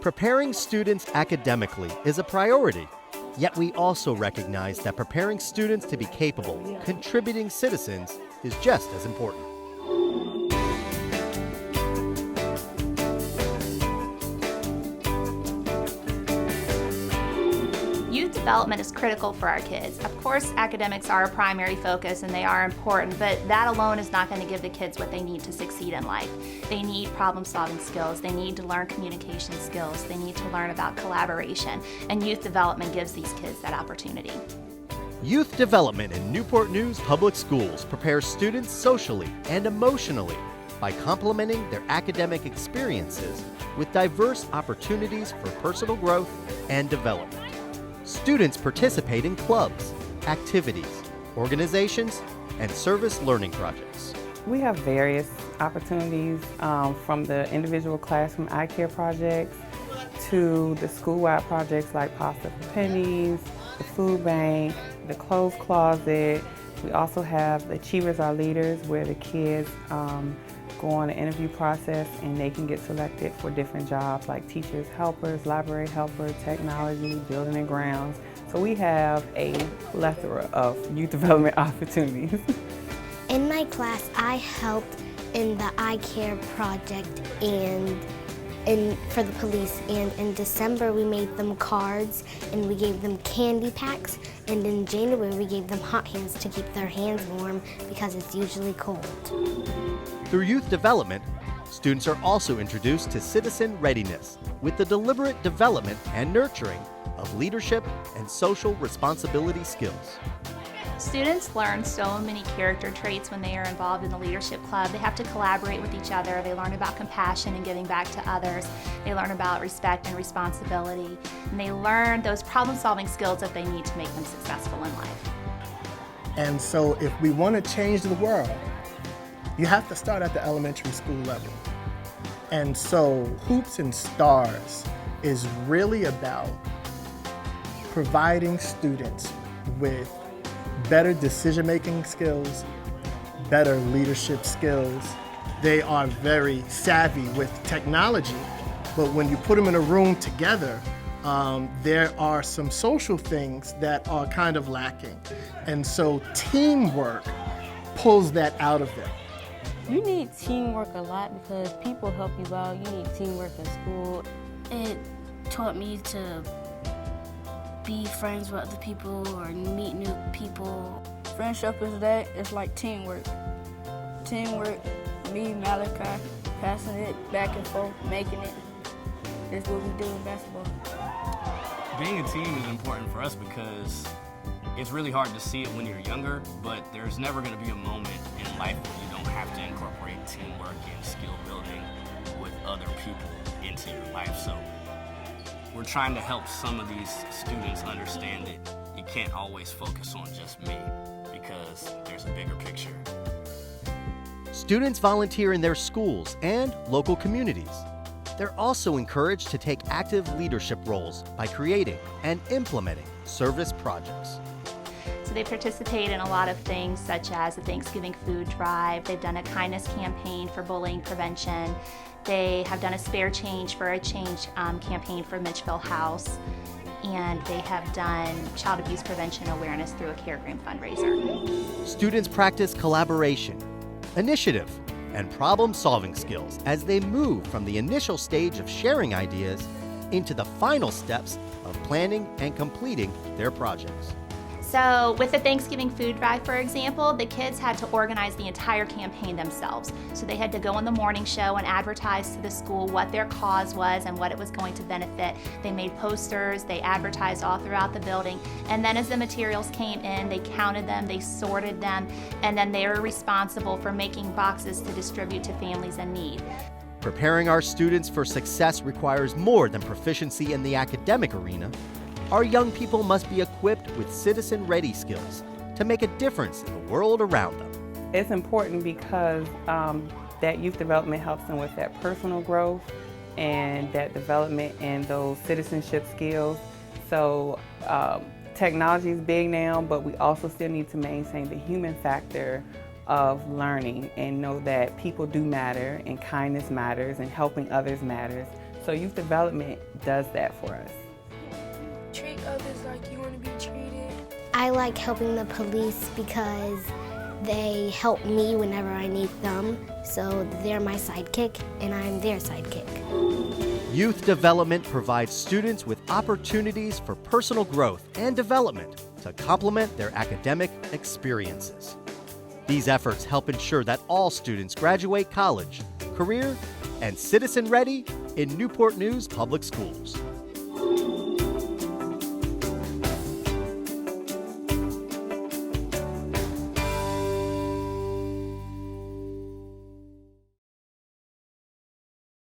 Preparing students academically is a priority, yet we also recognize that preparing students to be capable, contributing citizens is just as important. Youth development is critical for our kids. Of course, academics are a primary focus and they are important, but that alone is not going to give the kids what they need to succeed in life. They need problem-solving skills, they need to learn communication skills, they need to learn about collaboration, and youth development gives these kids that opportunity. Youth development in Newport News Public Schools prepares students socially and emotionally by complementing their academic experiences with diverse opportunities for personal growth and development. Students participate in clubs, activities, organizations, and service learning projects. We have various opportunities from the individual classroom eye care projects to the school-wide projects like Pasta for Pennies, the food bank, the clothes closet. We also have the Achievers Are Leaders, where the kids go on an interview process and they can get selected for different jobs like teachers, helpers, library helper, technology, building and grounds. So we have a plethora of youth development opportunities. In my class, I helped in the eye care project for the police, and in December we made them cards and we gave them candy packs, and in January we gave them hot hands to keep their hands warm because it's usually cold. Through youth development, students are also introduced to citizen readiness with the deliberate development and nurturing of leadership and social responsibility skills. Students learn so many character traits when they are involved in the leadership club. They have to collaborate with each other. They learn about compassion and giving back to others. They learn about respect and responsibility. And they learn those problem-solving skills that they need to make them successful in life. And so if we want to change the world, you have to start at the elementary school level. And so Hoops and Stars is really about providing students with better decision-making skills, better leadership skills. They are very savvy with technology, but when you put them in a room together, there are some social things that are kind of lacking. And so teamwork pulls that out of them. You need teamwork a lot because people help you out. You need teamwork in school. It taught me to be friends with other people or meet new people. Friendship is that, it's like teamwork. Teamwork, me, Malachi, passing it back and forth, making it. That's what we do in basketball. Being a team is important for us because it's really hard to see it when you're younger, but there's never going to be a moment in life where you don't have to incorporate teamwork and skill building with other people into your life. So we're trying to help some of these students understand that you can't always focus on just me because there's a bigger picture. Students volunteer in their schools and local communities. They're also encouraged to take active leadership roles by creating and implementing service projects. So they participate in a lot of things such as the Thanksgiving food drive. They've done a kindness campaign for bullying prevention. They have done a Spare Change for a Change campaign for Mitchell House. And they have done child abuse prevention awareness through a Care Green fundraiser. Students practice collaboration, initiative, and problem-solving skills as they move from the initial stage of sharing ideas into the final steps of planning and completing their projects. So with the Thanksgiving food drive, for example, the kids had to organize the entire campaign themselves. So they had to go on the morning show and advertise to the school what their cause was and what it was going to benefit. They made posters, they advertised all throughout the building, and then as the materials came in, they counted them, they sorted them, and then they were responsible for making boxes to distribute to families in need. Preparing our students for success requires more than proficiency in the academic arena. Our young people must be equipped with citizen-ready skills to make a difference in the world around them. It's important because that youth development helps them with that personal growth and that development and those citizenship skills. So technology is big now, but we also still need to maintain the human factor of learning and know that people do matter and kindness matters and helping others matters. So youth development does that for us. Treat others like you want to be treated. I like helping the police because they help me whenever I need them. So they're my sidekick and I'm their sidekick. Youth development provides students with opportunities for personal growth and development to complement their academic experiences. These efforts help ensure that all students graduate college, career, and citizen ready in Newport News Public Schools.